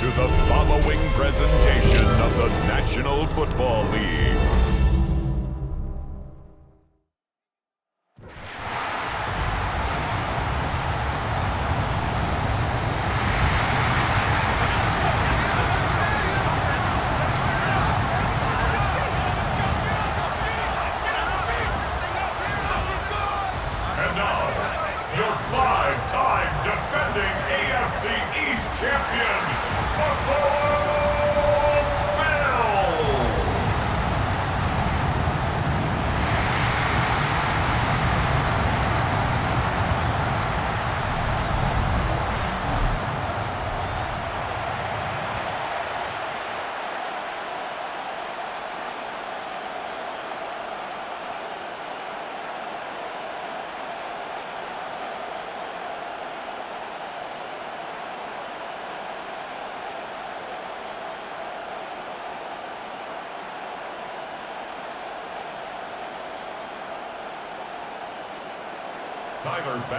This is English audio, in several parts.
to the following presentation of the National Football League. And now, your five-time defending AFC East champion, Buffalo Bills!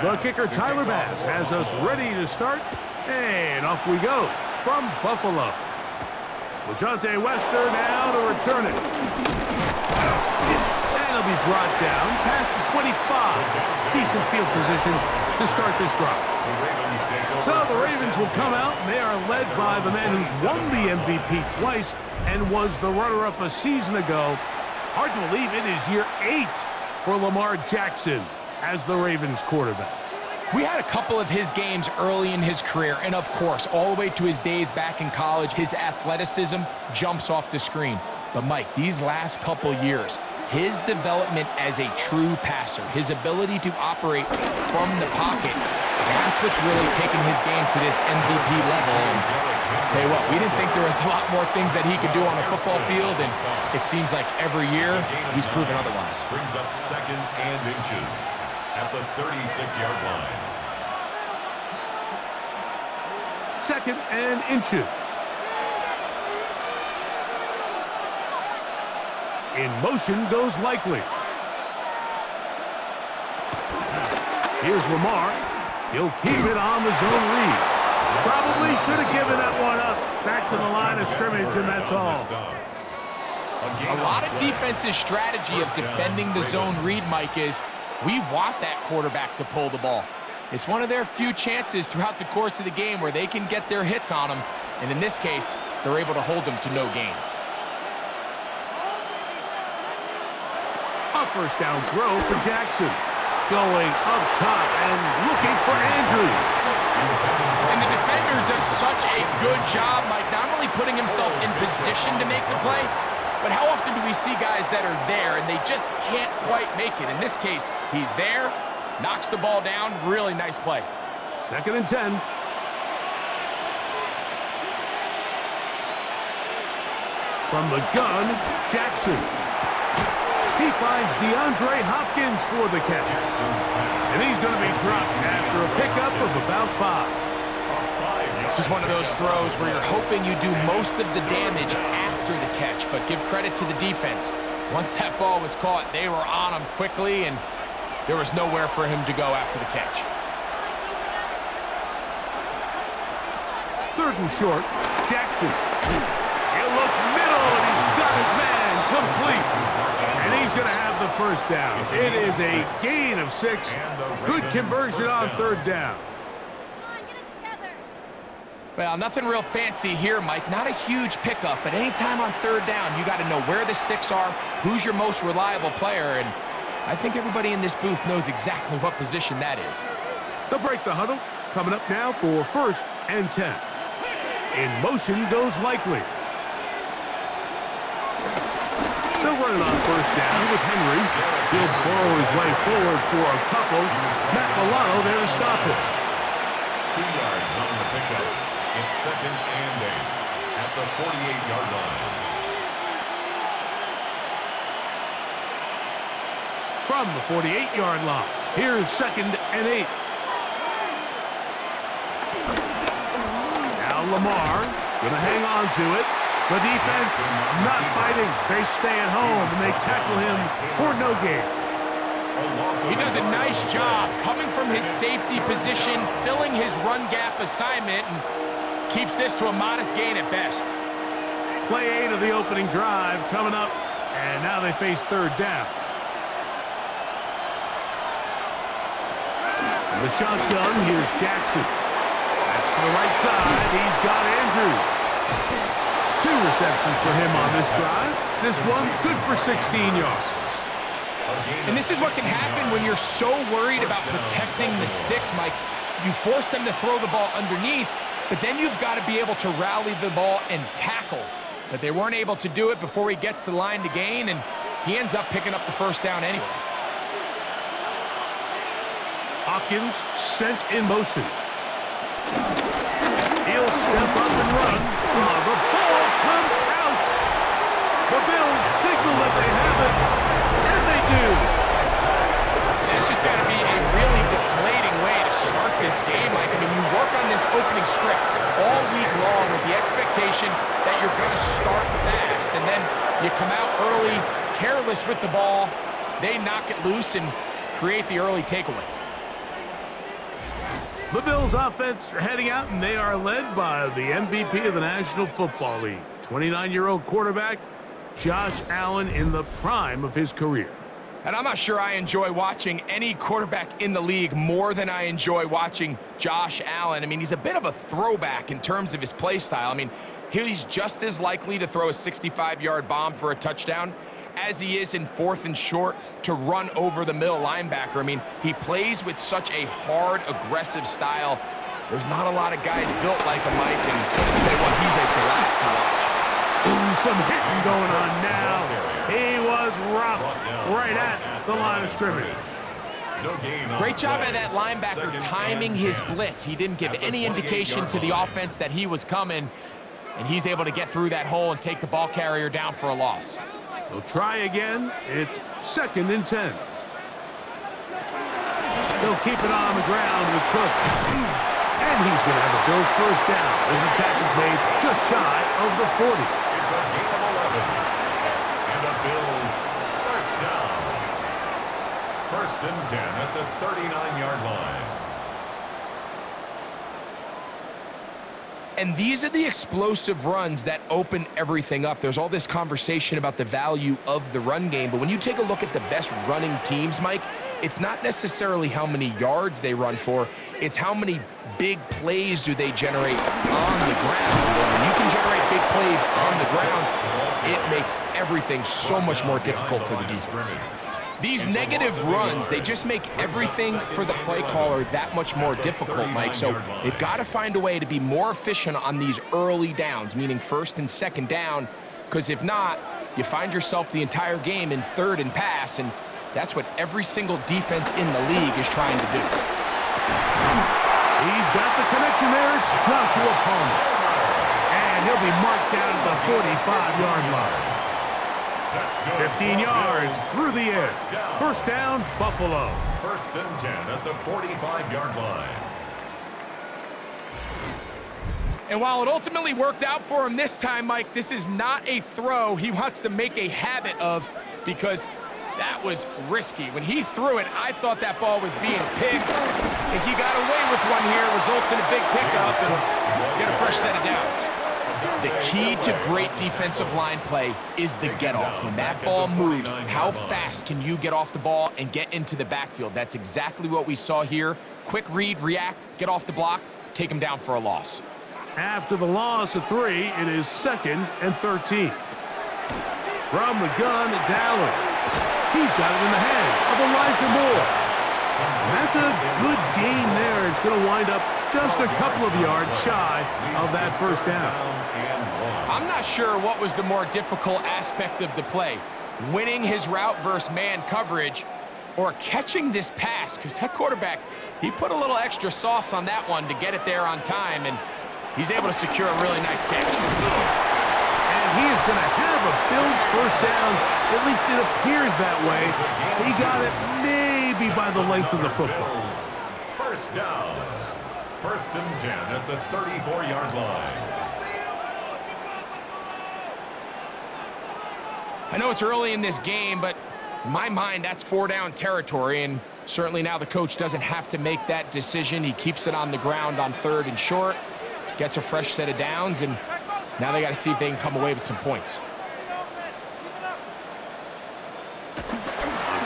The kicker, Tyler Bass, has us ready to start, and off we go from Buffalo. Chant Wester now to return it. And he'll be brought down past the 25. Decent field position to start this drive. So the Ravens will come out, and they are led by the man who's won the MVP twice and was the runner-up a season ago. Hard to believe it is year 8 for Lamar Jackson as the Ravens quarterback. We had a couple of his games early in his career, and of course, all the way to his days back in college, his athleticism jumps off the screen. But Mike, these last couple years, his development as a true passer, his ability to operate from the pocket, that's what's really taken his game to this MVP level. And tell you what, we didn't think there was a lot more things that he could do on a football field, and it seems like every year he's proven otherwise. Brings up 2nd and inches at the 36-yard line. 2nd and inches. In motion goes Likely. Here's Lamar. He'll keep it on the zone read. Probably should have given that one up. Back to the line of scrimmage, and that's all. A lot of defense's strategy of defending the zone read, Mike, is we want that quarterback to pull the ball. It's one of their few chances throughout the course of the game where they can get their hits on him, and in this case, they're able to hold him to no gain. A first down throw for Jackson. Going up top and looking for Andrews. And the defender does such a good job, Mike, not only putting himself in position to make the play, but how often do we see guys that are there and they just can't quite make it? In this case, he's there, knocks the ball down, really nice play. 2nd and 10. From the gun, Jackson. He finds DeAndre Hopkins for the catch. And he's going to be dropped after a pickup of about 5. This is one of those throws where you're hoping you do most of the damage after the catch, but give credit to the defense. Once that ball was caught, they were on him quickly, and there was nowhere for him to go after the catch. 3rd and short, Jackson. He'll look middle, and he's got his man complete. And he's going to have the first down. It is a gain of 6. Good conversion on 3rd down. Well, nothing real fancy here, Mike. Not a huge pickup, but anytime on 3rd down, you got to know where the sticks are, who's your most reliable player, and I think everybody in this booth knows exactly what position that is. They'll break the huddle. Coming up now for 1st and 10. In motion goes Likely. They'll run it on 1st down with Henry. He'll burrow his way forward for a couple. Matt Milano there to stop it. 2 yards on the pickup. It's 2nd and 8 at the 48-yard line. From the 48-yard line, here's 2nd and 8. Now Lamar going to hang on to it. The defense not biting. They stay at home, and they tackle him for no gain. He does a nice job coming from his safety position, filling his run gap assignment, and keeps this to a modest gain at best. Play 8 of the opening drive coming up, and now they face third down. The shotgun, here's Jackson. That's to the right side. He's got Andrews. 2 receptions for him on this drive. This one good for 16 yards. And this is what can happen when you're so worried about protecting the sticks, Mike. You force them to throw the ball underneath, but then you've got to be able to rally the ball and tackle. But they weren't able to do it before he gets to the line to gain, and he ends up picking up the first down anyway. Hopkins sent in motion. He'll step up and run. The ball comes out. The Bills signal that they have it, and they do. It's just got to be a really deflating way to start this game, Mike. I mean, you work on this opening script all week long with the expectation that you're going to start fast, and then you come out early, careless with the ball. They knock it loose and create the early takeaway. The Bills offense are heading out, and they are led by the MVP of the National Football League, 29-year-old quarterback Josh Allen in the prime of his career. And I'm not sure I enjoy watching any quarterback in the league more than I enjoy watching Josh Allen. I mean, he's a bit of a throwback in terms of his play style. I mean, he's just as likely to throw a 65-yard bomb for a touchdown as he is in 4th and short to run over the middle linebacker. I mean, he plays with such a hard, aggressive style. There's not a lot of guys built like him, Mike, and I'll tell you what, he's a blast to watch. Ooh, some hitting going on now. He was rocked right at the line of scrimmage. Great job by that linebacker timing his blitz. He didn't give any indication to the offense that he was coming, and he's able to get through that hole and take the ball carrier down for a loss. They'll try again. It's 2nd and 10. They'll keep it on the ground with Cook. And he's going to have a Bills first down as the tackle's made just shy of the 40. It's a gain of 11. And a Bills first down. 1st and 10 at the 39-yard line. And these are the explosive runs that open everything up. There's all this conversation about the value of the run game, but when you take a look at the best running teams, Mike, it's not necessarily how many yards they run for, it's how many big plays do they generate on the ground. And when you can generate big plays on the ground, it makes everything so much more difficult for the defense. These negative runs, they just make everything for the play caller that much more difficult, Mike. So they've got to find a way to be more efficient on these early downs, meaning 1st and 2nd down, because if not, you find yourself the entire game in 3rd and pass, and that's what every single defense in the league is trying to do. He's got the connection there. It's Joshua Palmer. And he'll be marked down at the 45-yard line. 15 yards through the air. First down, Buffalo. 1st and 10 at the 45-yard line. And while it ultimately worked out for him this time, Mike, this is not a throw he wants to make a habit of, because that was risky. When he threw it, I thought that ball was being picked. If he got away with one here, results in a big pickup and get a fresh set of downs. The key to great defensive line play is the get-off. When that ball moves, how fast can you get off the ball and get into the backfield? That's exactly what we saw here. Quick read, react, get off the block, take him down for a loss. After the loss of 3, it is 2nd and 13. From the gun, it's Allen. He's got it in the hands of Elijah Moore. And that's a good gain there. It's going to wind up just a couple of yards shy of that first down. I'm not sure what was the more difficult aspect of the play, winning his route versus man coverage or catching this pass, because that quarterback, he put a little extra sauce on that one to get it there on time, and he's able to secure a really nice catch. And he is going to have a Bills first down. At least it appears that way. He got it maybe by the length of the football. First down. 1st and 10 at the 34-yard line. I know it's early in this game, but in my mind, that's 4-down territory, and certainly now the coach doesn't have to make that decision. He keeps it on the ground on 3rd and short, gets a fresh set of downs, and now they got to see if they can come away with some points.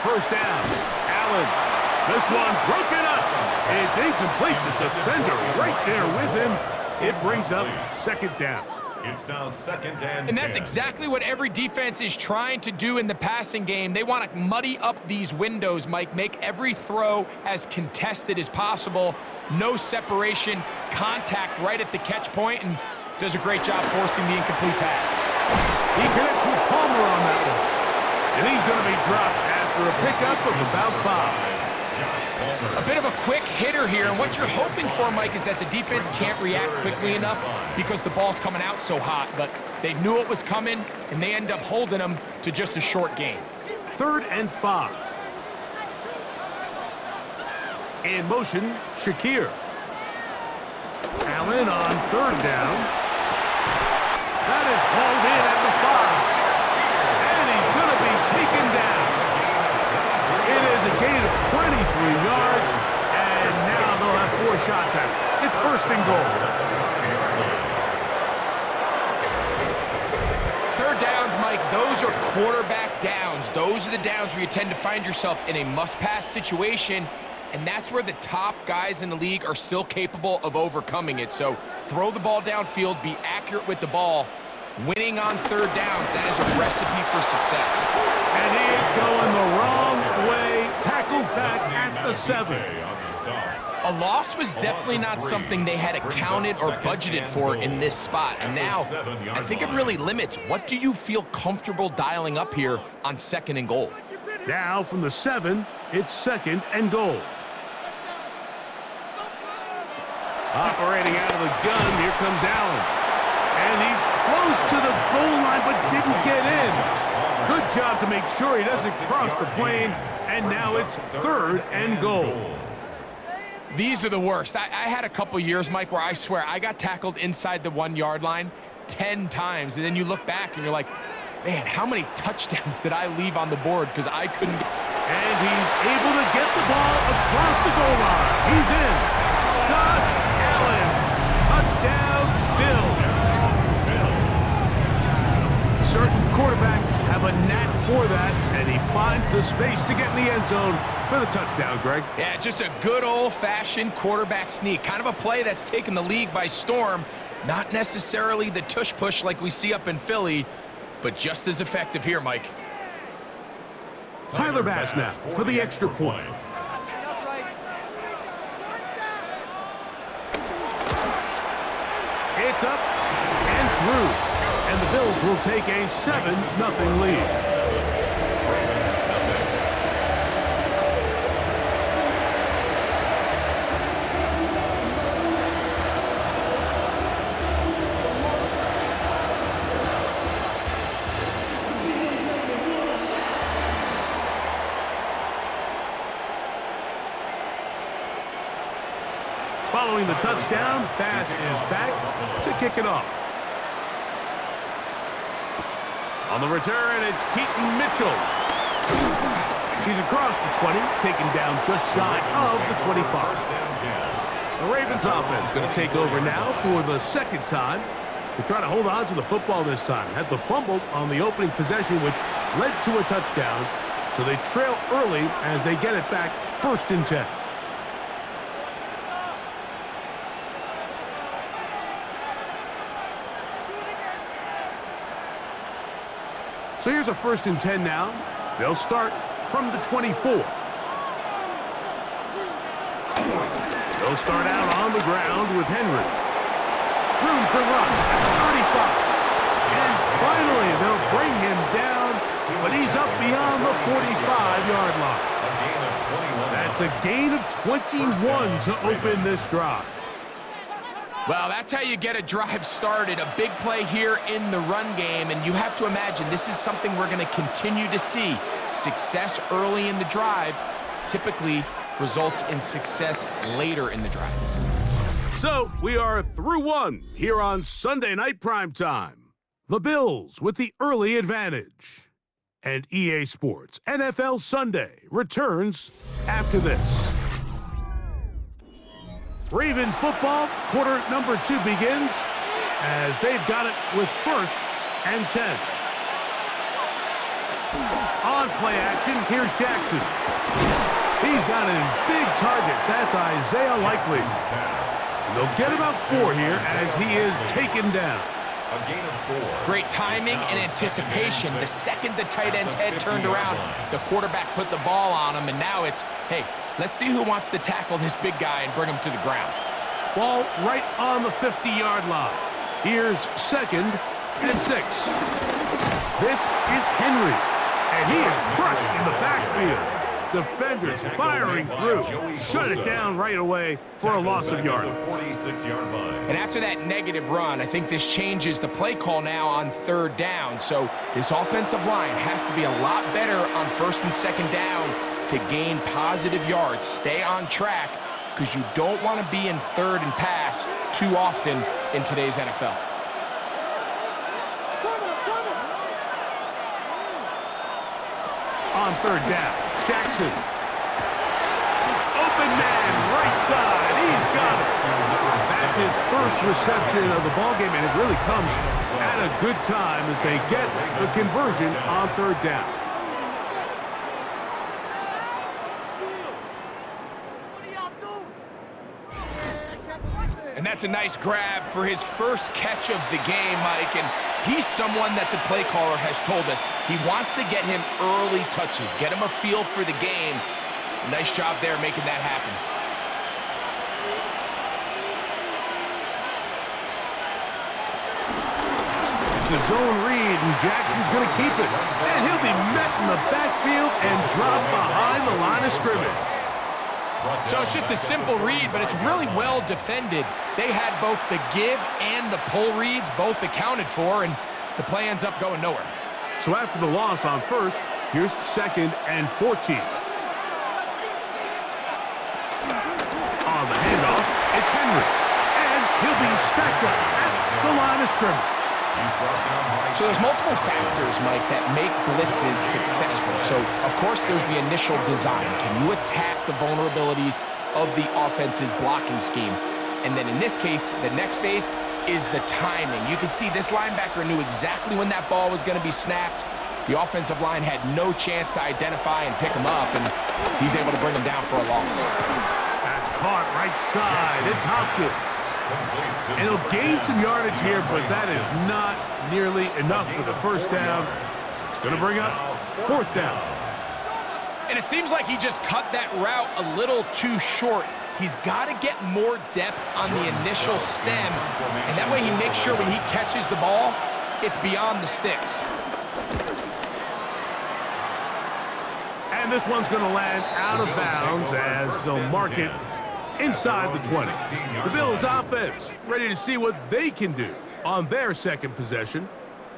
First down, Allen. This one broken up. It's incomplete. The defender right there with him. It brings up second down. It's now second and 10. And that's exactly what every defense is trying to do in the passing game. They want to muddy up these windows, Mike, make every throw as contested as possible. No separation, contact right at the catch point, and does a great job forcing the incomplete pass. He connects with Palmer on that one. And he's going to be dropped after a pickup of about 5. A bit of a quick hitter here, and what you're hoping for, Mike, is that the defense can't react quickly enough because the ball's coming out so hot, but they knew it was coming, and they end up holding them to just a short gain. 3rd and 5. In motion, Shakir. Allen on 3rd down. That is hauled in at the 5. And he's going to be taken down. It is a gain of 23 yards, and now they'll have 4 shots at it. It's 1st and goal. 3rd downs, Mike, those are quarterback downs. Those are the downs where you tend to find yourself in a must-pass situation, and that's where the top guys in the league are still capable of overcoming it. So throw the ball downfield, be accurate with the ball. Winning on 3rd downs, that is a recipe for success. And he is going the wrong way. Tackled back at the 7. A loss was definitely not something they had accounted or budgeted for in this spot. And now, I think it really limits. What do you feel comfortable dialing up here on 2nd and goal? Now from the 7, it's 2nd and goal. Operating out of the gun, here comes Allen. And he's close to the goal line, but didn't get in. Good job to make sure he doesn't cross the plane. And now it's 3rd and goal. These are the worst. I had a couple years, Mike, where I swear I got tackled inside the 1-yard line 10 times. And then you look back and you're like, man, how many touchdowns did I leave on the board because I couldn't get... And he's able to get the ball across the goal line. He's in. Josh Allen. Touchdown, Bills. Certain quarterbacks have a knack for that, and he finds the space to get in the end zone for the touchdown, Greg. Yeah, just a good old-fashioned quarterback sneak. Kind of a play that's taken the league by storm. Not necessarily the tush-push like we see up in Philly, but just as effective here, Mike. Tyler Bass now for the extra point. It's up and through. And the Bills will take a 7-0 lead. Following the touchdown, Bass is back to kick it off. On the return, it's Keaton Mitchell. He's across the 20, taken down just shy of the 25. The Ravens offense going to take over now for the 2nd time. They're trying to hold on to the football this time. Had the fumble on the opening possession, which led to a touchdown. So they trail early as they get it back 1st and 10. So here's a 1st and 10 now. They'll start from the 24. They'll start out on the ground with Henry. Room to run at the 35. And finally, they'll bring him down, but he's up beyond the 45-yard line. That's a gain of 21 to open this drive. Well, that's how you get a drive started. A big play here in the run game, and you have to imagine this is something we're going to continue to see. Success early in the drive typically results in success later in the drive. So we are through 1 here on Sunday Night Primetime. The Bills with the early advantage. And EA Sports NFL Sunday returns after this. Raven football, quarter number 2 begins as they've got it with 1st and 10. On play action, here's Jackson. He's got his big target. That's Isaiah Likely. And they'll get about 4 here as he is taken down. A gain of 4. Great timing and anticipation. The second the tight end's head turned around, the quarterback put the ball on him, and now it's, hey, let's see who wants to tackle this big guy and bring him to the ground. Ball right on the 50-yard line. Here's 2nd and 6. This is Henry, and he is crushed in the backfield. Defenders firing through. Shut it down right away for a loss of yard. And after that negative run, I think this changes the play call now on 3rd down. So this offensive line has to be a lot better on 1st and 2nd down to gain positive yards. Stay on track because you don't want to be in 3rd and pass too often in today's NFL. On 3rd down, Jackson. Open man, right side. He's got it. That's his first reception of the ballgame, and it really comes at a good time as they get the conversion on 3rd down. And that's a nice grab for his first catch of the game, Mike. And he's someone that the play caller has told us he wants to get him early touches, get him a feel for the game. Nice job there making that happen. It's a zone read, and Jackson's going to keep it. And he'll be met in the backfield and dropped behind the line of scrimmage. So it's just a simple read, but it's really well defended. They had both the give and the pull reads both accounted for, and the play ends up going nowhere. So after the loss on 1st, here's 2nd and 14. On the handoff, it's Henry. And he'll be stacked up at the line of scrimmage. So there's multiple factors, Mike, that make blitzes successful. So, of course, there's the initial design. Can you attack the vulnerabilities of the offense's blocking scheme? And then in this case, the next phase is the timing. You can see this linebacker knew exactly when that ball was going to be snapped. The offensive line had no chance to identify and pick him up, and he's able to bring him down for a loss. That's caught right side. It's Hopkins. And he'll gain some yardage here, but that is not nearly enough for the 1st down. It's going to bring up 4th down. And it seems like he just cut that route a little too short. He's got to get more depth on the initial stem, and that way he makes sure when he catches the ball, it's beyond the sticks. And this one's going to land out of bounds as they'll mark it inside the 20. The Bills offense ready to see what they can do on their 2nd possession.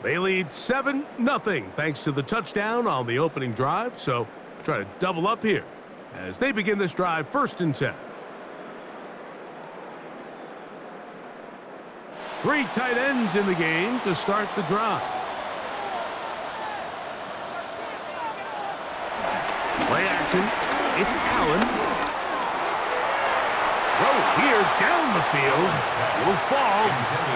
They lead 7-0 thanks to the touchdown on the opening drive. So try to double up here as they begin this drive 1st and 10. 3 tight ends in the game to start the drive. Play action. It's Allen. Throw here down the field. Will fall.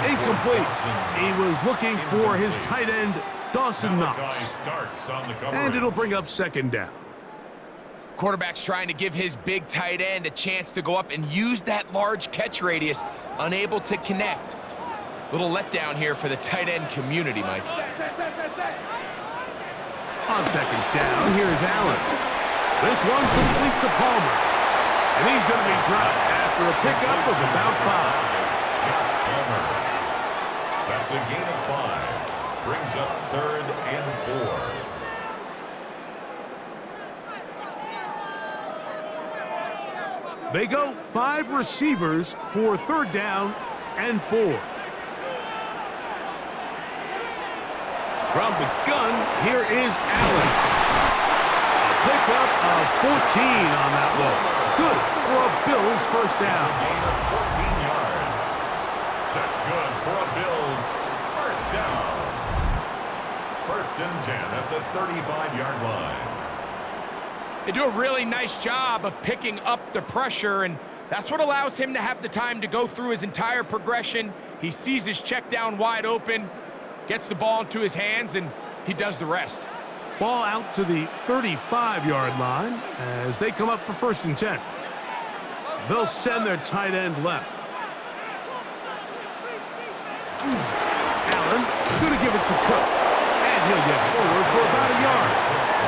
Incomplete. He was looking for his tight end, Dawson Knox. And it'll bring up 2nd down. Quarterback's trying to give his big tight end a chance to go up and use that large catch radius. Unable to connect. Little letdown here for the tight end community, Mike. On 2nd down, here's Allen. This one complete to Palmer. And he's going to be dropped after a pickup of about 5. Josh Palmer. That's a gain of 5. Brings up 3rd and 4. They go 5 receivers for 3rd down and 4. From the gun, here is Allen. A pickup of 14 on that one. Good for a Bills 1st down. A gain of 14 yards. That's good for a Bills 1st down. 1st and 10 at the 35-yard line. They do a really nice job of picking up the pressure, and that's what allows him to have the time to go through his entire progression. He sees his check down wide open, gets the ball into his hands, and he does the rest. Ball out to the 35-yard line as they come up for 1st and 10. They'll send their tight end left. Allen going to give it to Cook, and he'll get forward for about a yard.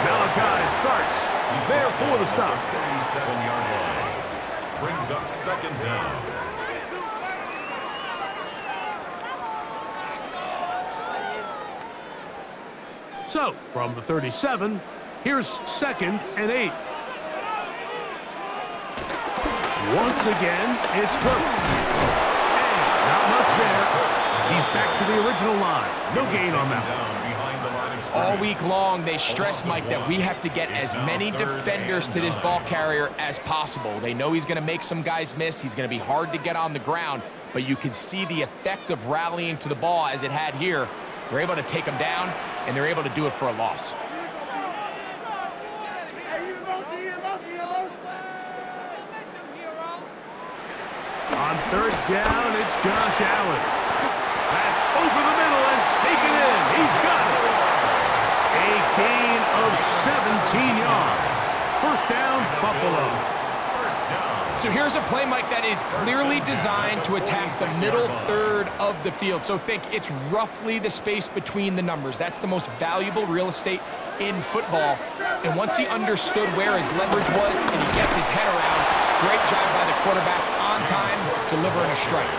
Malachi starts. He's there for the stop. 37-yard line. Brings up 2nd down. So, from the 37, here's 2nd and 8. Once again, it's Cook. And not much there. He's back to the original line. No gain on that one. All week long, they stress, Mike, that we have to get as many defenders to this ball carrier as possible. They know he's going to make some guys miss. He's going to be hard to get on the ground, but you can see the effect of rallying to the ball as it had here. They're able to take him down, and they're able to do it for a loss. On 3rd down, it's Josh Allen. That's over the middle and taken in. He's got it. A gain of 17 yards. 1st down, Buffalo. So here's a play, Mike, that is clearly designed to attack the middle third of the field. So think it's roughly the space between the numbers. That's the most valuable real estate in football. And once he understood where his leverage was and he gets his head around, great job by the quarterback on time, delivering a strike.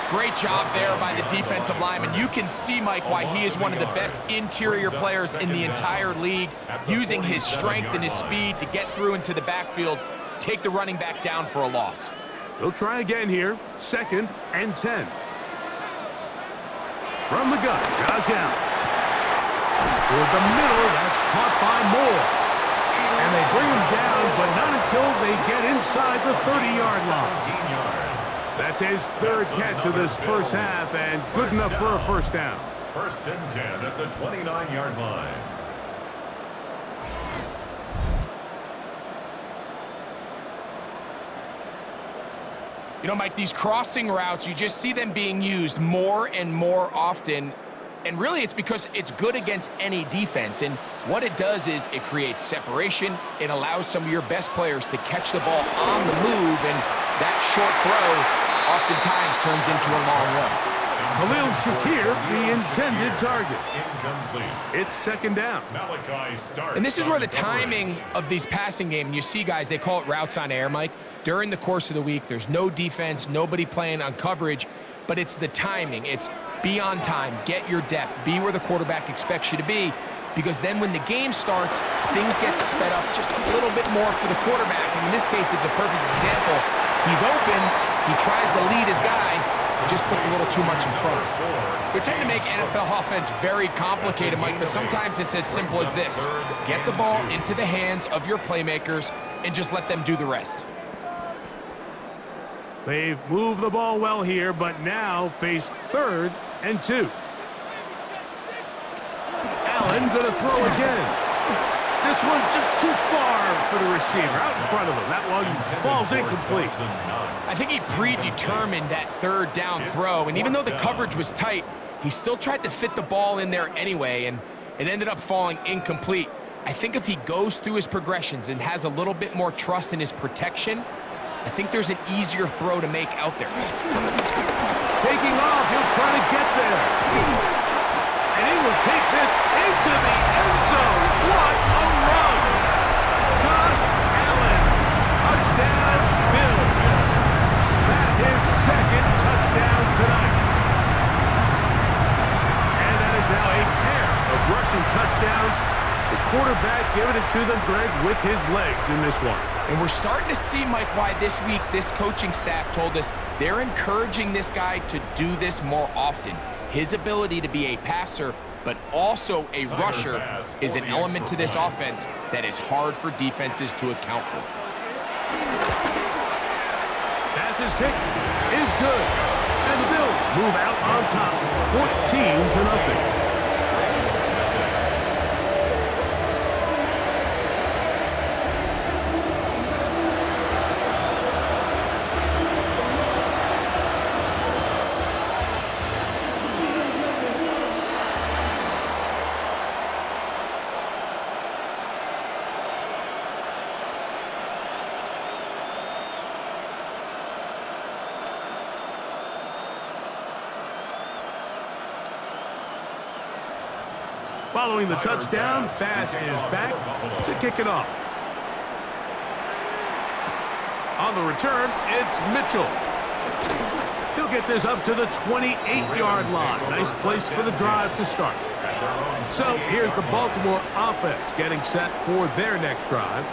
Great job there by the defensive lineman. You can see, Mike, why he is one of the best interior players in the entire league, using his strength and his speed to get through into the backfield, take the running back down for a loss. They'll try again here. 2nd and 10. From the gun, Josh Allen. Toward the middle, that's caught by Moore. And they bring him down, but not until they get inside the 30-yard line. That's his 3rd catch of this 1st half, and good enough for a 1st down. 1st and 10 at the 29-yard line. You know, Mike, these crossing routes, you just see them being used more and more often. And really, it's because it's good against any defense. And what it does is it creates separation. It allows some of your best players to catch the ball on the move. And that short throw oftentimes turns into a long run. Khalil Shakir, the intended target. Incomplete. It's 2nd down. Malachi starts. And this is where the timing of these passing game, you see, guys, they call it routes on air, Mike. During the course of the week, there's no defense, nobody playing on coverage, but it's the timing. It's be on time, get your depth, be where the quarterback expects you to be, because then when the game starts, things get sped up just a little bit more for the quarterback. And in this case, it's a perfect example. He's open, he tries to lead his guy, just puts a little too much in front. We tend to make NFL offense very complicated, Mike, but sometimes it's as simple as this. Get the ball into the hands of your playmakers and just let them do the rest. They've moved the ball well here, but now face 3rd and 2. Allen going to throw again. This one just too far for the receiver. Out in front of him. That one falls incomplete. I think he predetermined that 3rd down throw, and even though the coverage was tight, he still tried to fit the ball in there anyway, and it ended up falling incomplete. I think if he goes through his progressions and has a little bit more trust in his protection, I think there's an easier throw to make out there. Taking off, he'll try to get there. And he will take this into the end zone. What a run! Josh Allen, touchdown Bills. That's his 2nd touchdown tonight. And that is now a pair of rushing touchdowns. The quarterback giving it to them, Greg, with his legs in this one. And we're starting to see, Mike, why this week this coaching staff told us they're encouraging this guy to do this more often. His ability to be a passer, but also a rusher, is an element to this offense that is hard for defenses to account for. Pass kick is good. And the Bills move out on top, 14-0. Following the touchdown, Bass is back to kick it off. On the return, it's Mitchell. He'll get this up to the 28-yard line. Nice place for the drive to start. So here's the Baltimore offense getting set for their next drive.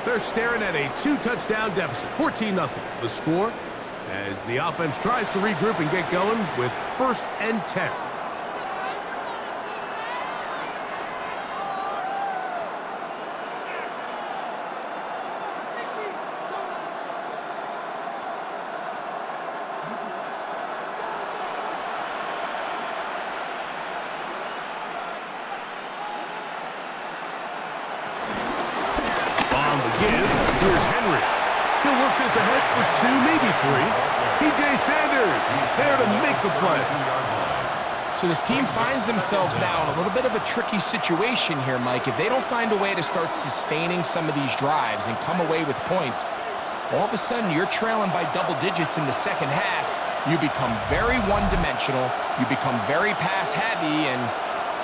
They're staring at a 2-touchdown deficit, 14-0. The score as the offense tries to regroup and get going with 1st and 10. Here's Henry. He'll work this ahead for 2, maybe 3. TJ Sanders there to make the play. So this team finds themselves now in a little bit of a tricky situation here, Mike. If they don't find a way to start sustaining some of these drives and come away with points, all of a sudden you're trailing by double digits in the second half. You become very one-dimensional. You become very pass-heavy, and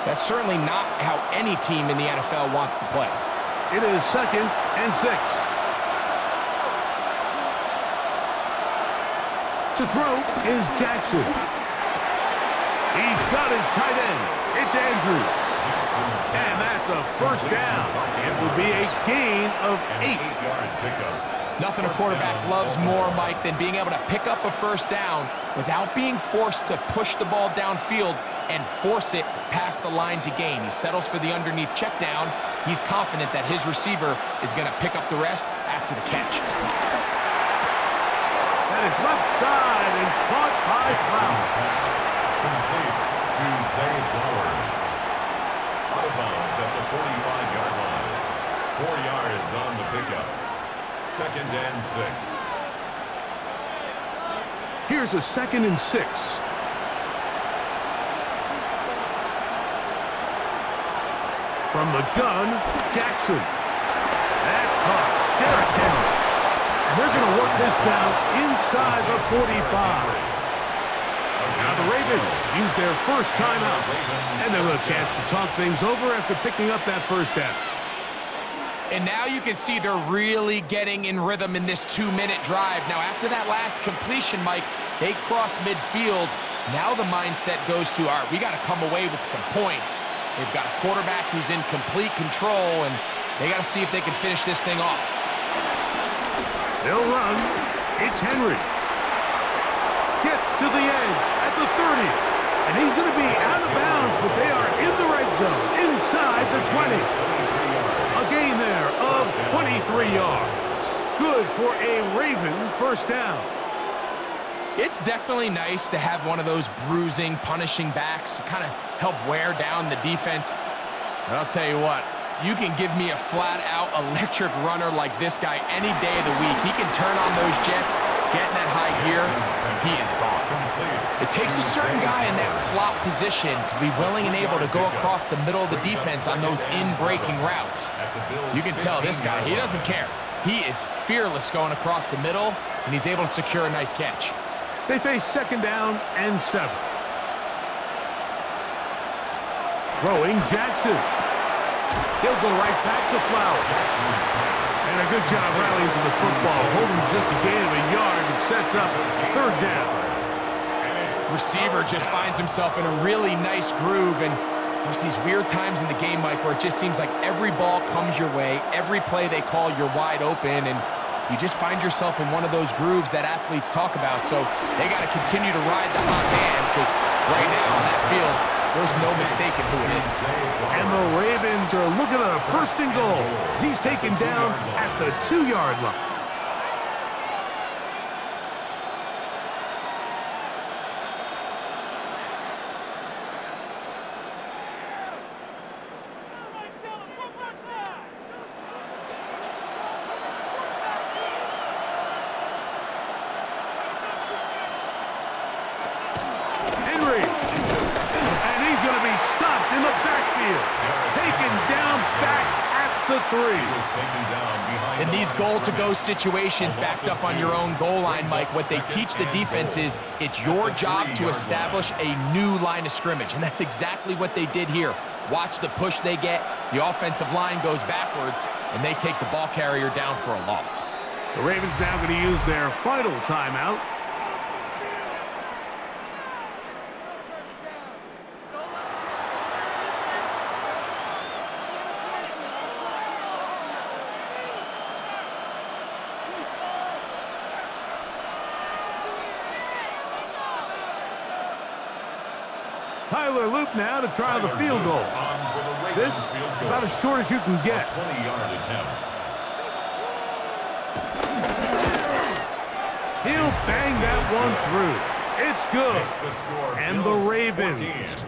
that's certainly not how any team in the NFL wants to play. It is 2nd and 6. To throw is Jackson. He's got his tight end. It's Andrews. And that's a 1st down. It will be a gain of 8. Nothing a quarterback loves more, Mike, than being able to pick up a 1st down without being forced to push the ball downfield and force it past the line to gain. He settles for the underneath check down. He's confident that his receiver is going to pick up the rest after the catch. That is left side and caught by Flowers. Complete to Zay Flowers. Out of bounds at the 45-yard line. 4 yards on the pickup. 2nd and 6. Here's a 2nd and 6. From the gun, Jackson. That's caught. Derrick Henry. And they're going to work this down inside the 45. Now the Ravens use their 1st timeout. And they'll have a chance to talk things over after picking up that 1st down. And now you can see they're really getting in rhythm in this 2-minute drive. Now, after that last completion, Mike, they cross midfield. Now the mindset goes to, all right, we got to come away with some points. They've got a quarterback who's in complete control, and they got to see if they can finish this thing off. They'll run. It's Henry. Gets to the edge at the 30. And he's going to be out of bounds, but they are in the red zone, inside the 20. A gain there of 23 yards. Good for a Raven 1st down. It's definitely nice to have one of those bruising, punishing backs to kind of help wear down the defense. And I'll tell you what, you can give me a flat-out electric runner like this guy any day of the week. He can turn on those jets, get in that high gear, and he is gone. It takes a certain guy in that slot position to be willing and able to go across the middle of the defense on those in-breaking routes. You can tell this guy, he doesn't care. He is fearless going across the middle, and he's able to secure a nice catch. They face 2nd down and 7. Throwing Jackson. He'll go right back to Flowers. And a good job rallying to the football, holding just a gain of a yard and sets up 3rd down. Receiver just finds himself in a really nice groove, and there's these weird times in the game, Mike, where it just seems like every ball comes your way, every play they call, you're wide open, and you just find yourself in one of those grooves that athletes talk about. So they got to continue to ride the hot hand, because right now on that field, there's no mistaking who it is. And the Ravens are looking at a 1st and goal as he's taken down at the 2-yard line. In these goal-to-go situations backed up on your own goal line, Mike, what they teach the defense is it's your job to establish a new line of scrimmage, and that's exactly what they did here. Watch the push they get. The offensive line goes backwards, and they take the ball carrier down for a loss. The Ravens now going to use their final timeout. Tyler Loop now to try the field goal. This about as short as you can get. 20-yard attempt. He'll bang that one through. It's good. And the Ravens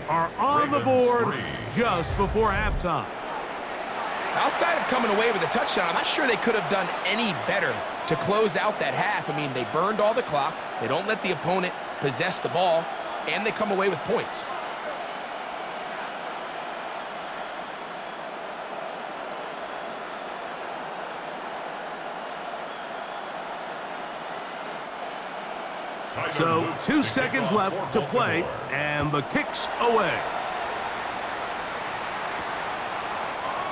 are on the board just before halftime. Outside of coming away with a touchdown, I'm not sure they could have done any better to close out that half. I mean, they burned all the clock. They don't let the opponent possess the ball, and they come away with points. So 2 seconds left to play, and the kick's away.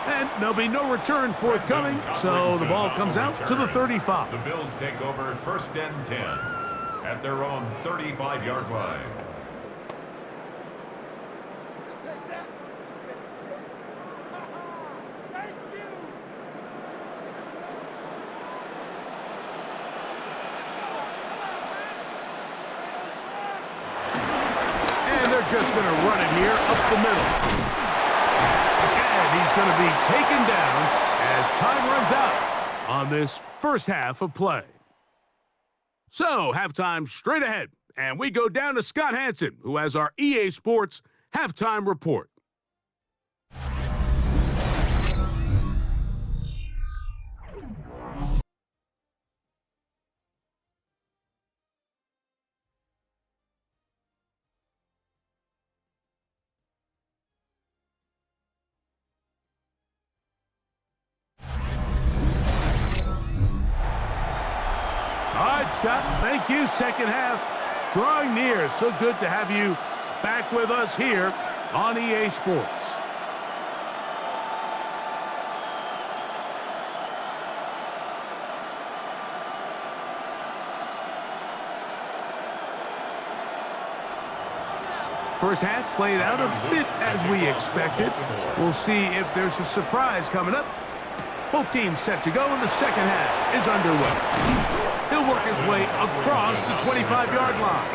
And there'll be no return forthcoming, so the ball comes out to the 35. The Bills take over 1st and 10 at their own 35-yard line. Just going to run it here up the middle. And he's going to be taken down as time runs out on this first half of play. So, halftime straight ahead, and we go down to Scott Hansen, who has our EA Sports halftime report. Scott, thank you. Second half drawing near. So good to have you back with us here on EA Sports. First half played out a bit as we expected. We'll see if there's a surprise coming up. Both teams set to go, and the second half is underway. He'll work his way across the 25-yard line.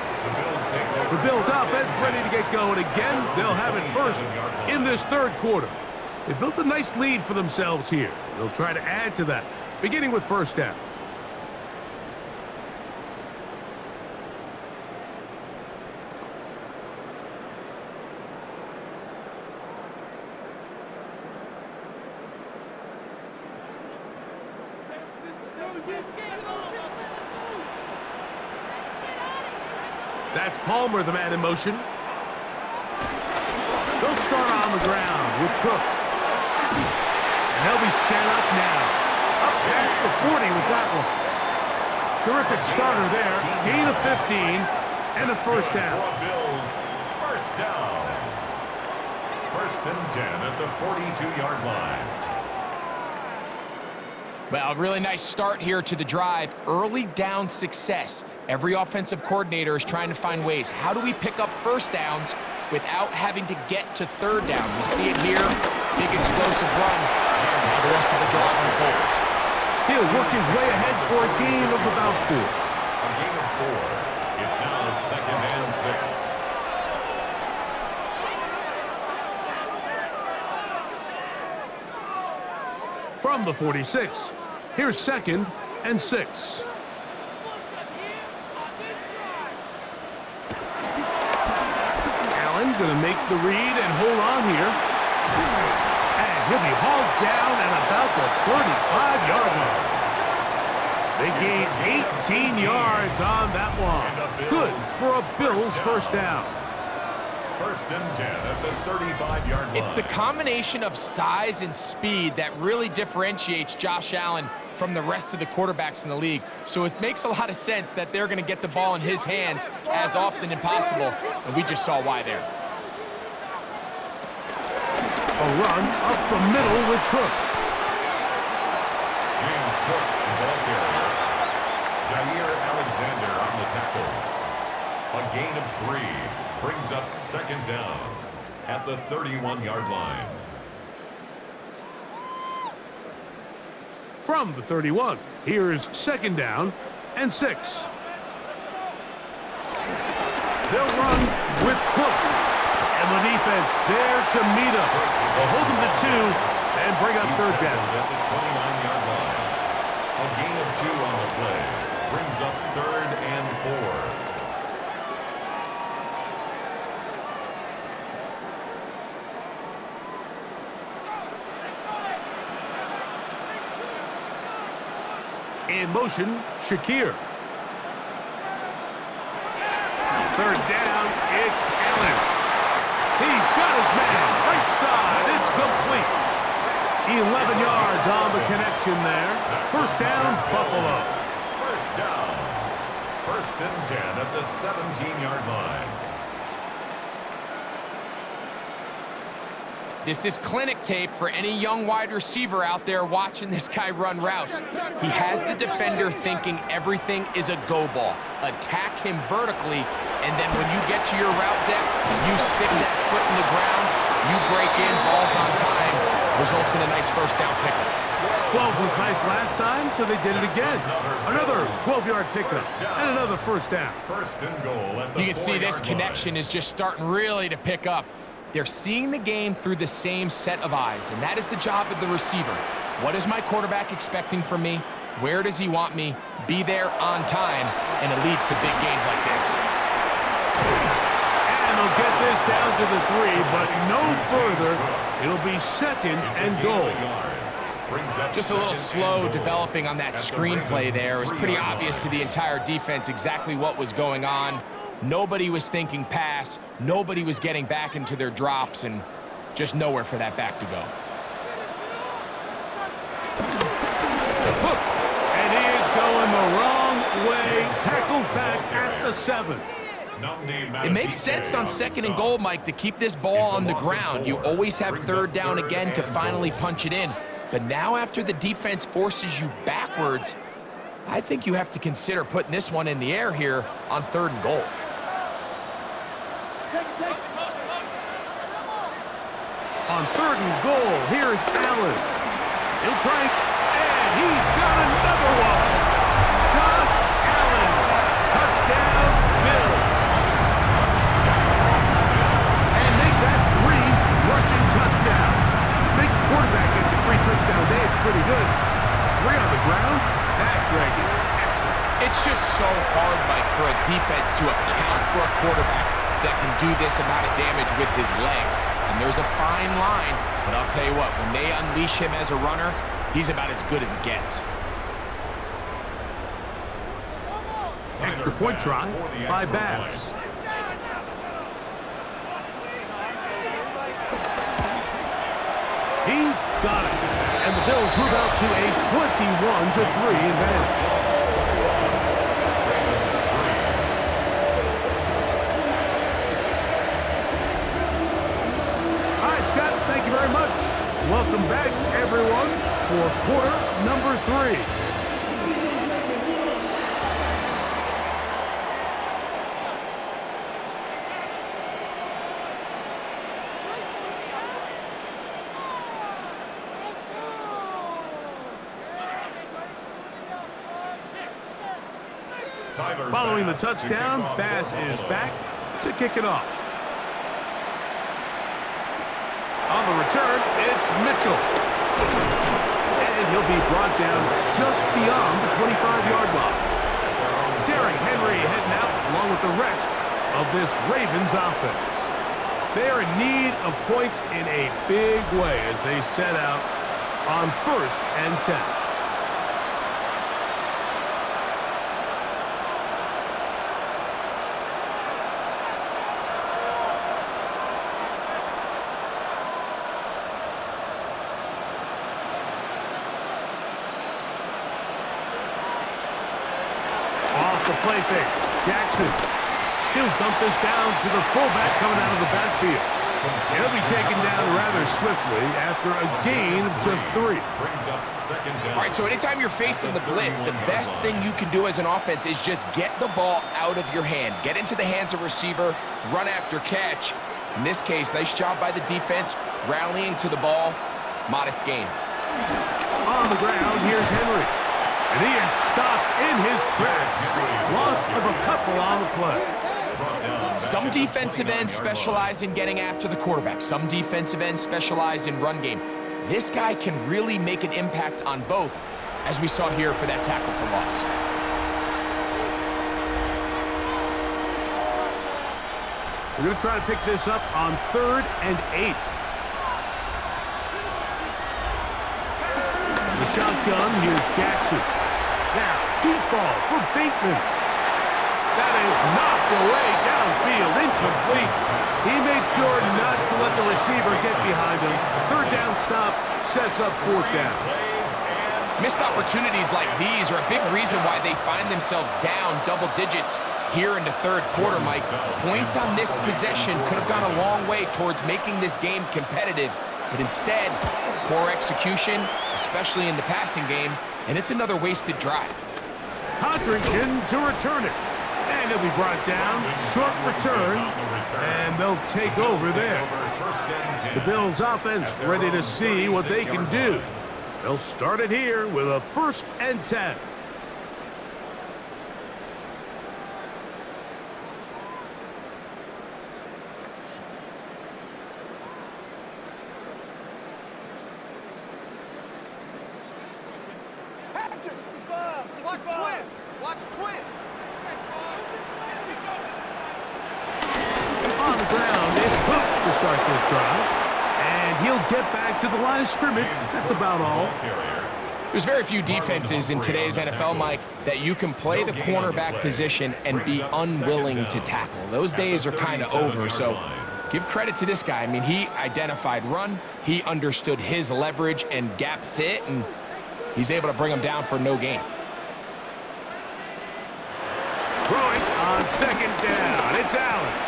The Bills offense ready to get going again. They'll have it first in this third quarter. They built a nice lead for themselves here. They'll try to add to that, beginning with first down. That's Palmer, the man in motion. They'll start on the ground with Cook. And they'll be set up now. Up past the 40 with that one. Terrific starter there. Gain of 15 and a first down. Bills, first down. 1st and 10 at the 42-yard line. Well, a really nice start here to the drive. Early down success. Every offensive coordinator is trying to find ways. How do we pick up first downs without having to get to third down? We see it here. Big explosive run. How the rest of the drive unfolds. He'll work his way ahead for a gain of about 4. A gain of 4. It's now 2nd and 6. From the 46, here's 2nd and 6. Allen going to make the read and hold on here. And he'll be hauled down at about the 35-yard line. They gained 18 yards on that one. Good for a Bills first down. 1st and 10 at the 35-yard line. It's the combination of size and speed that really differentiates Josh Allen from the rest of the quarterbacks in the league. So it makes a lot of sense that they're going to get the ball in his hands as often as possible, and we just saw why there. run up the middle with Cook. James Cook, the ball carrier. Jair Alexander on the tackle. A gain of 3 brings up second down at the 31-yard line. From the 31, here's second down and 6. They'll run with Cook. And the defense there to meet up. They'll hold them to 2 and bring up third down. At the 29-yard line. A gain of 2 on the play brings up third and 4. In motion, Shakir. Third down, it's Allen. He's got his man, right side, it's complete. 11 yards on the connection there. First down, Buffalo. First down. First and 10 at the 17-yard line. This is clinic tape for any young wide receiver out there watching this guy run routes. He has the defender thinking everything is a go ball. Attack him vertically, and then when you get to your route depth, you stick that foot in the ground, you break in, balls on time, results in a nice first down pickup. 12 was nice last time, so they did it again. Another 12-yard pickup and another first down. First and goal at the 4-yard line. You can see this connection is just starting really to pick up. They're seeing the game through the same set of eyes, and that is the job of the receiver. What is my quarterback expecting from me? Where does he want me? Be there on time, and it leads to big gains like this. And they'll get this down to the 3, but no further. It'll be second and goal. Just a little slow developing on that screenplay there. It was pretty obvious to the entire defense exactly what was going on. Nobody was thinking pass. Nobody was getting back into their drops, and just nowhere for that back to go. Hook, and he is going the wrong way. Tackled back at the 7. It makes sense on second and goal, Mike, to keep this ball on the ground. You always have third down again to finally punch it in. But now after the defense forces you backwards, I think you have to consider putting this one in the air here on third and goal. On third and goal, here's Allen. He'll try, and he's got another one. Josh Allen, touchdown, Bills. And they've got 3 rushing touchdowns. I think the quarterback gets a 3-touchdown day. It's pretty good. 3 on the ground. That, Greg, is excellent. It's just so hard, Mike, for a defense to account for a quarterback that can do this amount of damage with his legs. And there's a fine line, but I'll tell you what, when they unleash him as a runner, he's about as good as it gets. Extra point try by Bass. He's got it. And the Bills move out to a 21-3 advantage. Thank you very much. Welcome back, everyone, for quarter number 3. Following the touchdown, Bass is back to kick it off. On the return, it's Mitchell. And he'll be brought down just beyond the 25-yard line. Derrick Henry heading out along with the rest of this Ravens offense. They are in need of points in a big way as they set out on 1st and 10. The play fake. Jackson. He'll dump this down to the fullback coming out of the backfield. He'll be taken down rather swiftly after a gain of just 3. All right, so anytime you're facing the blitz, the best thing you can do as an offense is just get the ball out of your hand. Get into the hands of receiver, run after catch. In this case, nice job by the defense, rallying to the ball. Modest gain. On the ground, here's Henry. And he is stopped in his tracks. Loss of a couple on the play. Some defensive ends specialize in getting after the quarterback. Some defensive ends specialize in run game. This guy can really make an impact on both, as we saw here for that tackle for loss. We're going to try to pick this up on 3rd and 8. The shotgun, here's Jackson. Now, deep ball for Bateman. That is knocked away downfield, incomplete. He made sure not to let the receiver get behind him. 3rd down stop sets up 4th down. Missed opportunities like these are a big reason why they find themselves down double digits here in the 3rd quarter, Mike. Points on this possession could have gone a long way towards making this game competitive, but instead, poor execution, especially in the passing game, and it's another wasted drive. Codrington to return it. And he'll be brought down. Short return. And they'll take over there. The Bills offense ready to see what they can do. They'll start it here with a 1st and 10. Watch twins. On the ground, it's Cook to start this drive. And he'll get back to the line of scrimmage. That's about all. There's very few defenses in today's NFL, Mike, that you can play the cornerback position and be unwilling to tackle. Those days are kind of over, so give credit to this guy. I mean, he identified run, he understood his leverage and gap fit, and he's able to bring him down for no gain. Throwing on 2nd down. It's Allen.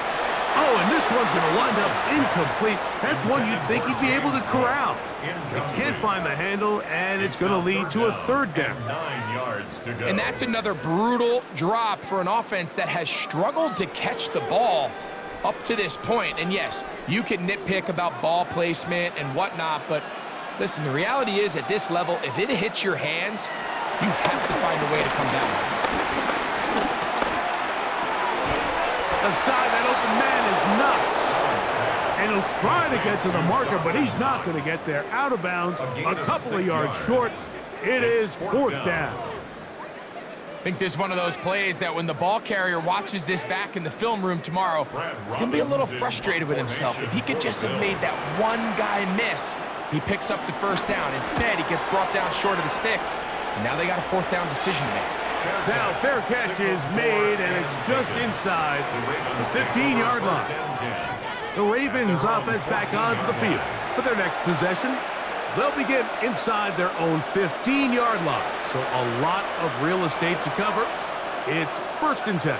Oh, and this one's going to wind up incomplete. That's one you'd think he'd be able to corral. They can't find the handle, and it's going to lead to a 3rd down. 9 yards to go. And that's another brutal drop for an offense that has struggled to catch the ball up to this point. And yes, you can nitpick about ball placement and whatnot, but listen, the reality is at this level, if it hits your hands, you have to find a way to come down with it. Aside, that open man is nuts. And he'll try to get to the marker, but he's not going to get there. Out of bounds, a couple of yards short. It is 4th down. I think this is one of those plays that when the ball carrier watches this back in the film room tomorrow, he's going to be a little frustrated with himself. If he could just have made that one guy miss, he picks up the 1st down. Instead, he gets brought down short of the sticks, and now they got a 4th down decision to make. Now, fair catch is made, and it's just inside the 15-yard line. The Ravens offense back onto the field for their next possession. They'll begin inside their own 15-yard line, so a lot of real estate to cover. It's 1st and 10.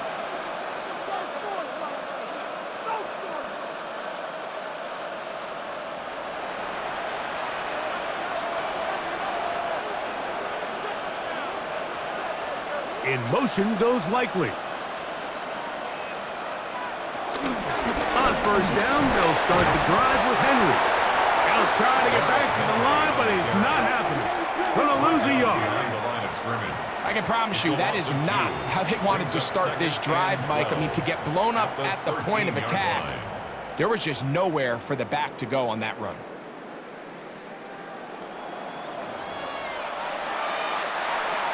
In motion goes Likely. On 1st down, they'll start the drive with Henry. They'll try to get back to the line, but it's not happening. Gonna lose a yard. I can promise you that is not how they wanted to start this drive, Mike. I mean, to get blown up at the point of attack, there was just nowhere for the back to go on that run.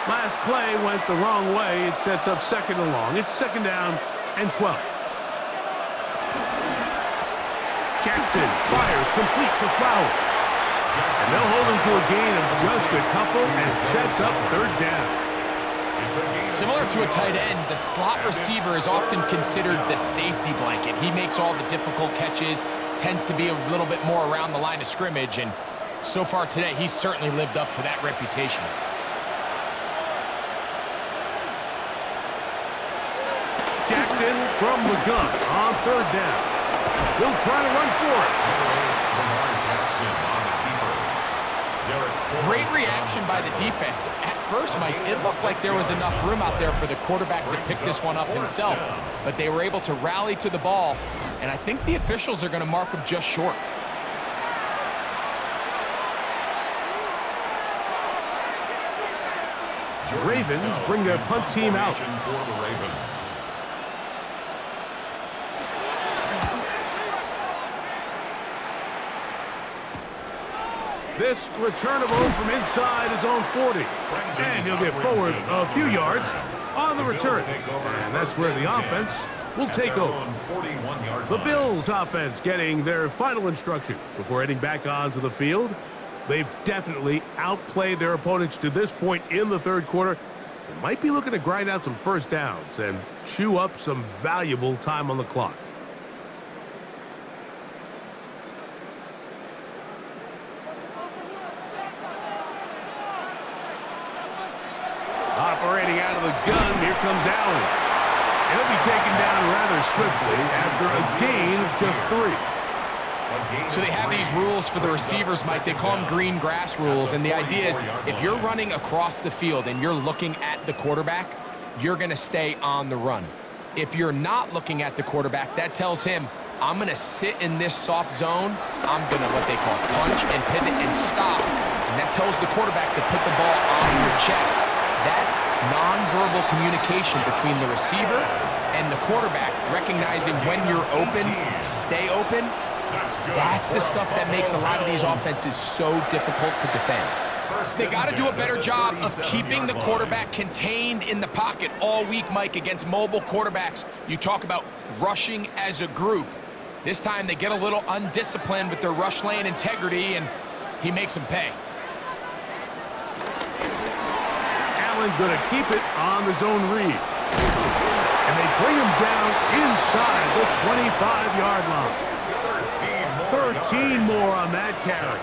Last play went the wrong way. It sets up 2nd and long. It's 2nd down and 12. Jackson fires complete to Flowers. And they'll hold him to a gain of just a couple and sets up 3rd down. Similar to a tight end, the slot receiver is often considered the safety blanket. He makes all the difficult catches, tends to be a little bit more around the line of scrimmage, and so far today, he's certainly lived up to that reputation. Jackson from the gun on 3rd down. He'll try to run for it. Great reaction by the defense. At first, Mike, it looked like there was enough room out there for the quarterback to pick this one up himself, but they were able to rally to the ball, and I think the officials are going to mark him just short. Ravens bring their punt team out. This returnable from inside his own 40. And he'll get forward a few yards on the return. And that's where the offense will take over. The Bills offense getting their final instructions before heading back onto the field. They've definitely outplayed their opponents to this point in the third quarter. They might be looking to grind out some first downs and chew up some valuable time on the clock. Operating out of the gun, here comes Allen. He'll be taken down rather swiftly after a gain of just 3. So they have these rules for the receivers, Mike. They call them green grass rules, and the idea is if you're running across the field and you're looking at the quarterback, you're going to stay on the run. If you're not looking at the quarterback, that tells him, I'm going to sit in this soft zone. I'm going to, what they call, punch and pivot and stop. And that tells the quarterback to put the ball on your chest. That nonverbal communication between the receiver and the quarterback, recognizing when you're open, stay open, that's the stuff that makes a lot of these offenses so difficult to defend. They got to do a better job of keeping the quarterback contained in the pocket all week, Mike, against mobile quarterbacks. You talk about rushing as a group. This time they get a little undisciplined with their rush lane integrity, and he makes them pay. Allen going to keep it on the zone read. And they bring him down inside the 25-yard line. 13 more on that carry.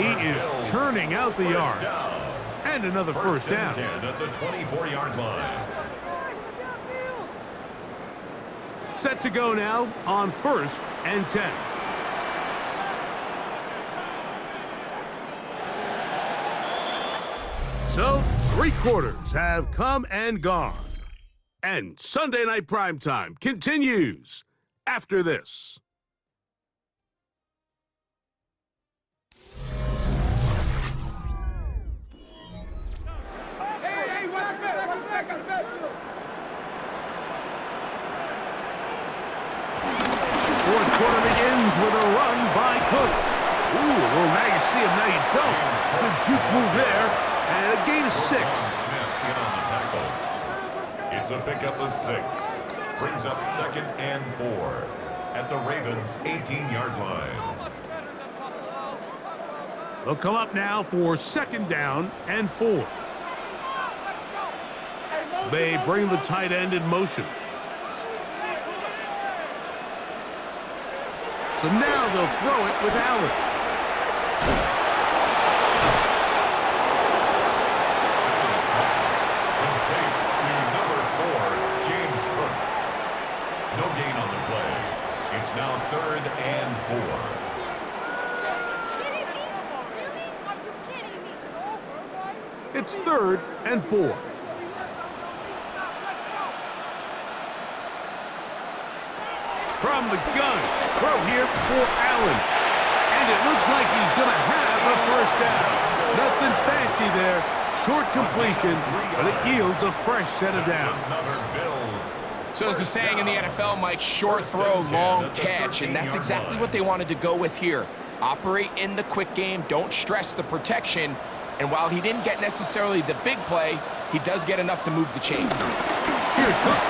He is churning out the yards. And another first down. 10 at the 24-yard line. Set to go now on 1st and 10. So, 3 quarters have come and gone. And Sunday Night Primetime continues after this. Fourth quarter begins with a run by Cook. Ooh, well, now you see him, now you don't. Good juke move there, and a gain of 6. It's a pickup of 6. Brings up 2nd and 4 at the Ravens' 18-yard line. They'll come up now for 2nd down and 4. They bring the tight end in motion. So now they'll throw it with Allen. To number 4, James Cook. No gain on the play. It's now 3rd and 4. It's 3rd and 4. From the gun, throw here for Allen. And it looks like he's going to have a first down. Nothing fancy there. Short completion, but it yields a fresh set of downs. So as the saying in the NFL, Mike, short throw, long catch, and that's exactly what they wanted to go with here. Operate in the quick game, don't stress the protection, and while he didn't get necessarily the big play, he does get enough to move the chains. Here's Cook.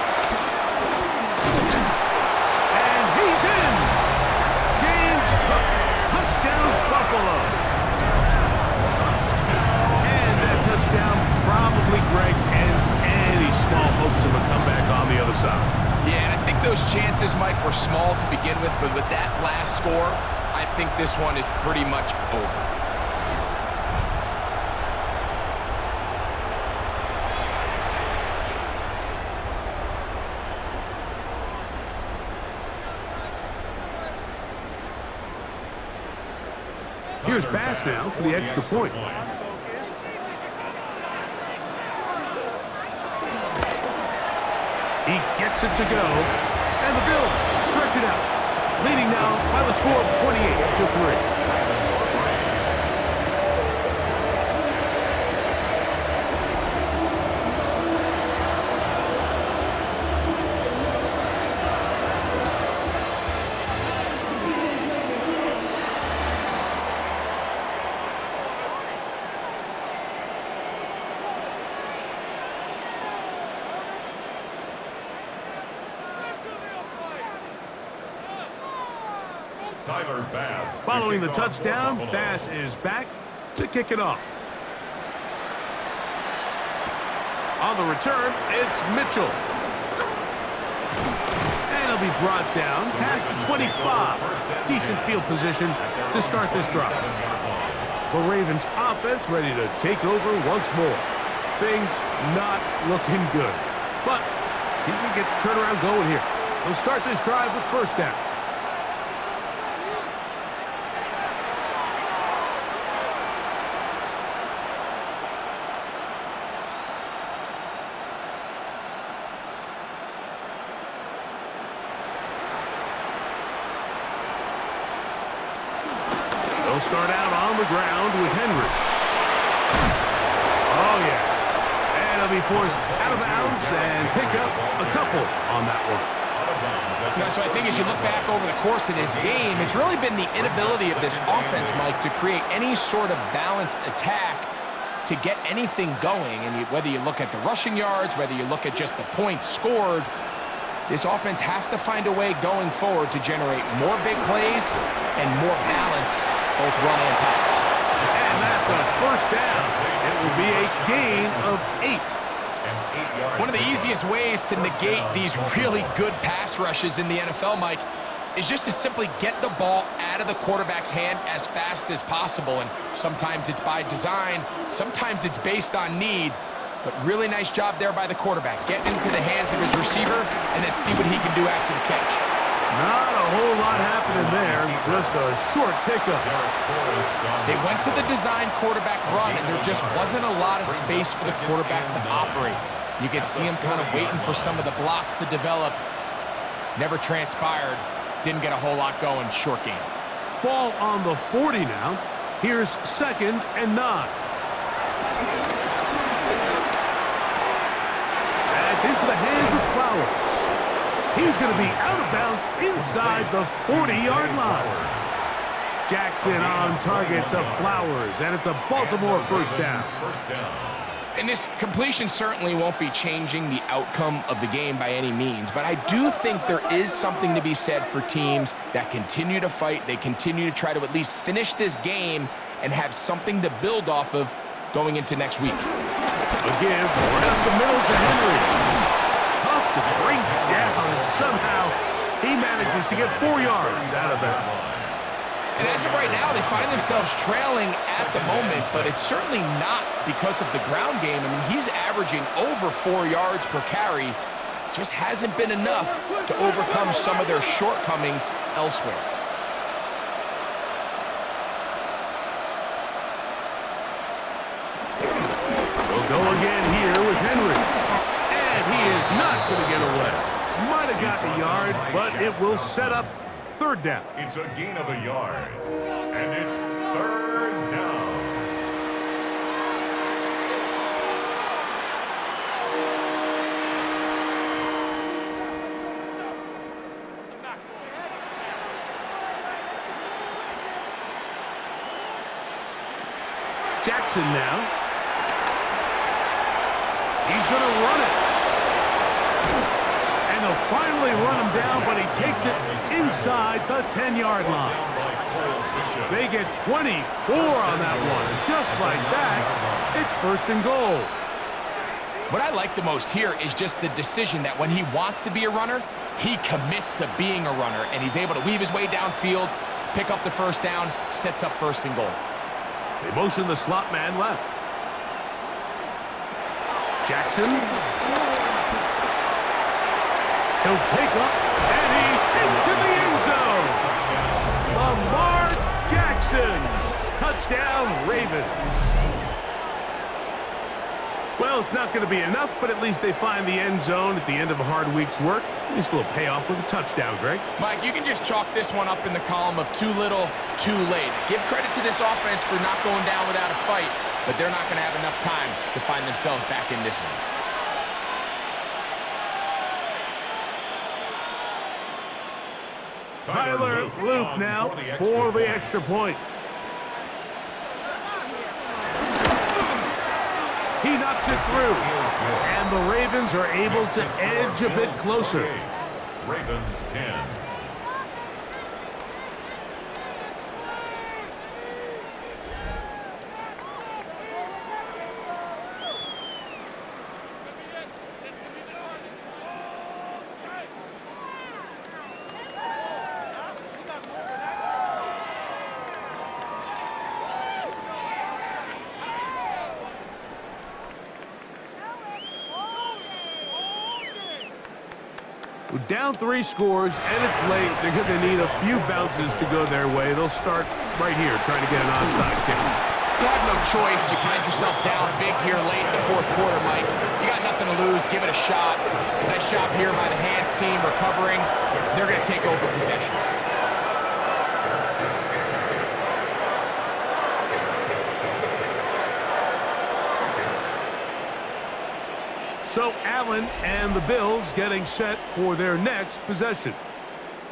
And he's in! James Cook, touchdown Buffalo. And that touchdown probably, Greg, ends any small hopes of a comeback on the other side. Yeah, and I think those chances, Mike, were small to begin with, but with that last score, I think this one is pretty much over. Here's Bass now for the extra point. He gets it to go, and the Bills stretch it out, leading now by the score of 28-3. Following the touchdown, Bass is back to kick it off. On the return, it's Mitchell. And he'll be brought down past the 25. Decent field position to start this drive. The Ravens offense ready to take over once more. Things not looking good. But see if we can get the turnaround going here. They'll start this drive with first down. They'll start out on the ground with Henry. Oh, yeah. And he'll be forced out of bounds and pick up a couple on that one. So I think as you look back over the course of this game, it's really been the inability of this offense, Mike, to create any sort of balanced attack to get anything going. And whether you look at the rushing yards, whether you look at just the points scored, this offense has to find a way going forward to generate more big plays and more balance, both run and pass. And that's a first down. It will be a gain of 8. One of the easiest ways to negate these really good pass rushes in the NFL, Mike, is just to simply get the ball out of the quarterback's hand as fast as possible. And sometimes it's by design, sometimes it's based on need. But really nice job there by the quarterback, getting into the hands of his receiver and then see what he can do after the catch. Not a whole lot happening there, just a short pickup. They went to the design quarterback run, and there just wasn't a lot of space for the quarterback to operate. You could see him kind of waiting for some of the blocks to develop. Never transpired. Didn't get a whole lot going. Short game. Ball on the 40 now. Here's 2nd and 9. That's into the hands of Flowers. He's going to be out of bounds inside the 40-yard line. Jackson on target to Flowers, and it's a Baltimore first down. And this completion certainly won't be changing the outcome of the game by any means, but I do think there is something to be said for teams that continue to fight. They continue to try to at least finish this game and have something to build off of going into next week. A give right up the middle to Henry. Tough to bring down, and somehow he manages to get 4 yards out of that. And as of right now, they find themselves trailing at the moment, but it's certainly not because of the ground game. I mean, he's averaging over 4 yards per carry. Just hasn't been enough to overcome some of their shortcomings elsewhere. They'll go again here with Henry. And he is not going to get away. Might have gotten a yard, but it will set up 3rd down. It's a gain of a yard, and it's 3rd down. Jackson now. He's going to run it. And they'll finally run him down, but he takes it inside the 10-yard line. They get 24 on that one. Just like that, it's 1st and goal. What I like the most here is just the decision that when he wants to be a runner, he commits to being a runner, and he's able to weave his way downfield, pick up the first down, sets up 1st and goal. They motion the slot man left. Jackson. He'll take up, and he's into the end zone. Lamar Jackson Touchdown, Ravens. Well, it's not going to be enough, but at least they find the end zone at the end of a hard week's work. At least a little payoff with a touchdown, Greg. Mike, you can just chalk this one up in the column of too little, too late. Give credit to this offense for not going down without a fight, but they're not going to have enough time to find themselves back in this one. Tyler Luke now for the extra point. He knocks it through, and the Ravens are able to edge a bit closer. Ravens 10. Down 3 scores, and it's late. They're going to need a few bounces to go their way. They'll start right here, trying to get an onside kick. You have no choice. You find yourself down big here late in the fourth quarter, Mike. You got nothing to lose. Give it a shot. Nice job here by the hands team recovering. They're going to take over possession. So Allen and the Bills getting set for their next possession.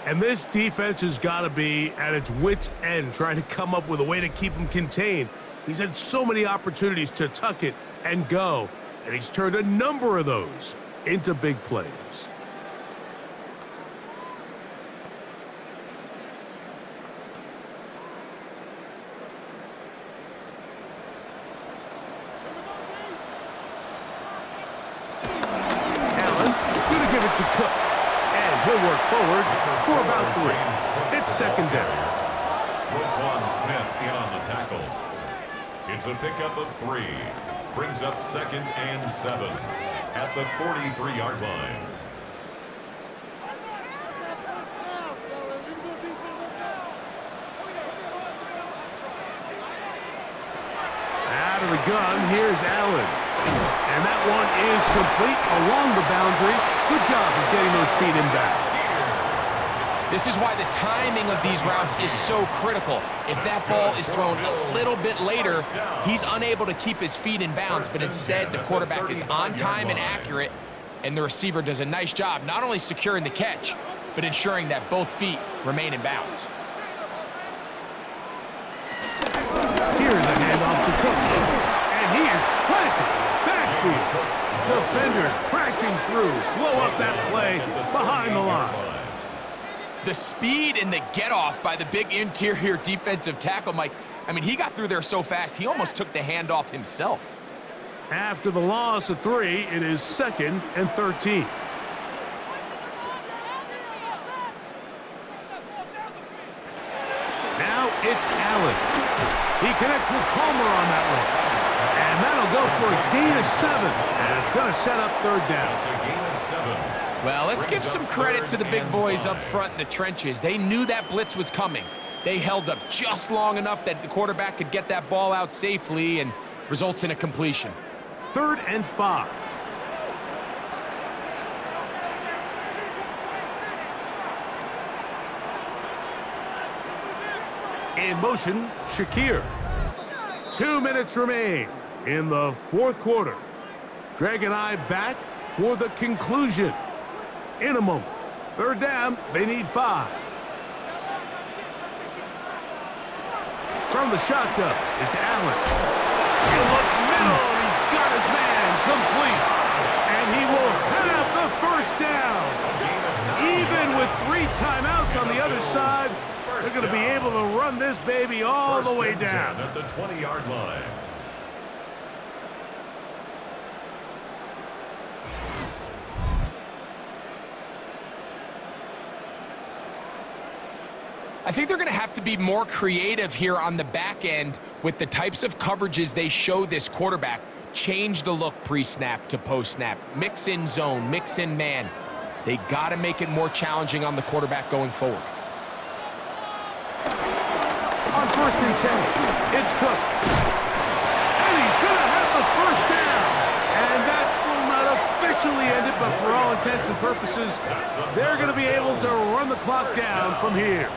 And this defense has got to be at its wits' end, trying to come up with a way to keep him contained. He's had so many opportunities to tuck it and go, and he's turned a number of those into big plays. To Cook, and he'll work forward for about 3. It's second down. Roquan Smith in on the tackle. It's a pickup of 3. Brings up 2nd and 7 at the 43-yard line. Out of the gun, here's Allen. And that one is complete along the boundary. Good job of getting those feet in back. This is why the timing of these routes is so critical. If that ball is thrown a little bit later, he's unable to keep his feet in bounds, but instead the quarterback is on time and accurate, and the receiver does a nice job not only securing the catch, but ensuring that both feet remain in bounds. Here's a handoff to Cook, and he is planted in the backfield. Defenders crashing through, blow up that play behind the line. The speed and the get-off by the big interior defensive tackle, Mike. I mean, he got through there so fast, he almost took the handoff himself. After the loss of 3, it is 2nd and 13. Now it's Allen. He connects with Palmer on that one. And that'll go for a gain of 7. And it's going to set up 3rd down. It's a gain of 7. Well, let's give some credit to the big boys up front in the trenches. They knew that blitz was coming. They held up just long enough that the quarterback could get that ball out safely and results in a completion. 3rd and 5. In motion, Shakir. 2 minutes remain in the 4th quarter. Greg and I back for the conclusion in a moment. 3rd down, they need 5. From the shotgun, it's Allen. In the middle, and he's got his man complete. And he will have the 1st down. Even with 3 timeouts on the other side, they're going to be able to run this baby all the way down. At the 20-yard line. I think they're going to have to be more creative here on the back end with the types of coverages they show this quarterback. Change the look pre-snap to post-snap. Mix in zone, mix in man. They got to make it more challenging on the quarterback going forward. On 1st and 10, It's cooked. And he's going to have the first down. And that will not officially end it, but for all intents and purposes, they're going to be able to run the clock down from here.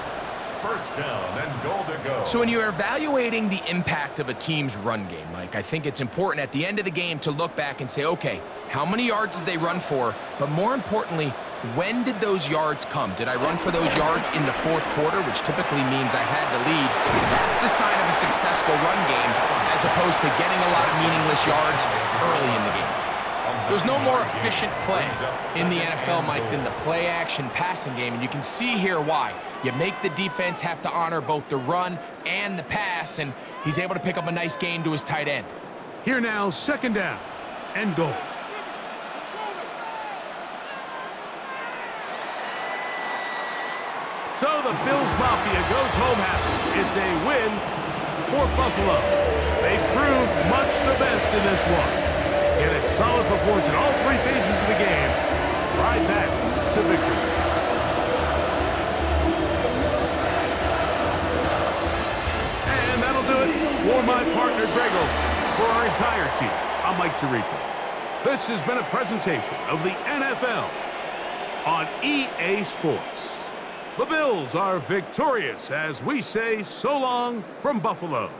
First down and goal to go. So when you're evaluating the impact of a team's run game, Mike, I think it's important at the end of the game to look back and say, okay, how many yards did they run for? But more importantly, when did those yards come? Did I run for those yards in the fourth quarter, which typically means I had the lead? That's the sign of a successful run game, as opposed to getting a lot of meaningless yards early in the game. There's no more efficient play in the NFL, Mike, than the play-action passing game, and you can see here why. You make the defense have to honor both the run and the pass, and he's able to pick up a nice gain to his tight end. Here now, second down and goal. So the Bills Mafia goes home happy. It's a win for Buffalo. They proved much the best in this one. In a solid performance in all three phases of the game, ride that to victory. And that'll do it for my partner, Greg Olson. For our entire team, I'm Mike Tirico. This has been a presentation of the NFL on EA Sports. The Bills are victorious as we say so long from Buffalo.